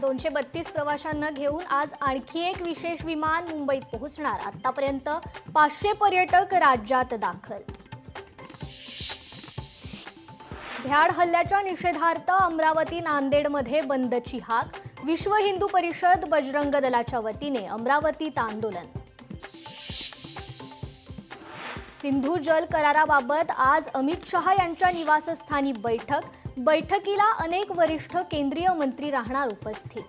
232 प्रवाशांना घेऊन आज आणखी एक विशेष विमान मुंबईत पोहोचणार। आतापर्यंत 500 पर्यटक राज्यात दाखल। भ्याड हल्ल्याच्या निषेधार्थ अमरावती नांदेडमध्ये बंदची हाक। विश्व हिंदू परिषद बजरंग दलाच्या वतीने अमरावतीत आंदोलन। सिंधू जल कराराबाबत आज अमित शहा यांच्या निवासस्थानी बैठकीला अनेक वरिष्ठ केंद्रीय मंत्री राहणार उपस्थित।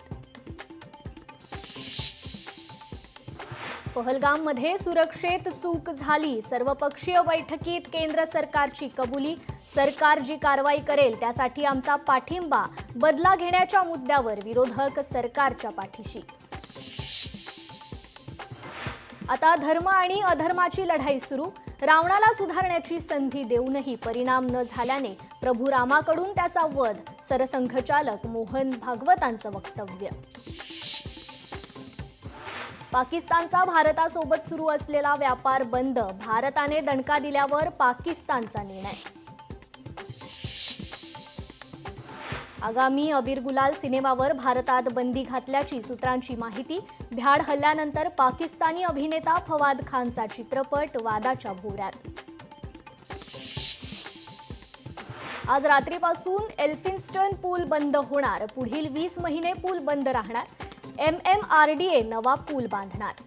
पहलगाममध्ये सुरक्षेत चूक झाली। सर्वपक्षीय बैठकीत केंद्र सरकारची कबुली। सरकार जी कारवाई करेल त्यासाठी आमचा पाठिंबा। बदला घेण्याच्या मुद्द्यावर विरोधक सरकारच्या पाठीशी। आता धर्म आणि अधर्माची लढाई सुरू। रावणाला सुधारण्याची संधी देऊनही परिणाम न झाल्याने प्रभू रामाकडून त्याचा वध। सरसंघचालक मोहन भागवतांचं वक्तव्य। पाकिस्तानचा भारतासोबत सुरू असलेला व्यापार बंद। भारताने दणका दिल्यावर पाकिस्तानचा निर्णय। आगामी अबीर गुलाल सिनेमावर भारतात बंदी घातल्याची सूत्रांची माहिती। भ्याड हल्ल्यानंतर पाकिस्तानी अभिनेता फवाद खानचा चित्रपट वादाच्या भोवऱ्यात। आज रात्रीपासून एल्फिन्स्टन पूल बंद होणार। पुढील 20 महिने पूल बंद राहणार। MMRDA नवा पूल बांधणार।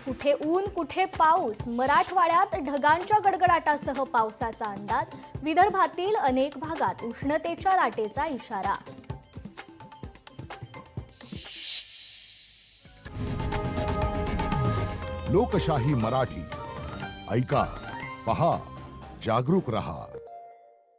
कुठे ऊन कुठे पाऊस। मराठवाड्यात ढगांच्या गडगडाटासह पावसाचा अंदाज। विदर्भातील अनेक भागात उष्णतेच्या लाटेचा इशारा। लोकशाही मराठी ऐका, पहा, जागरूक रहा।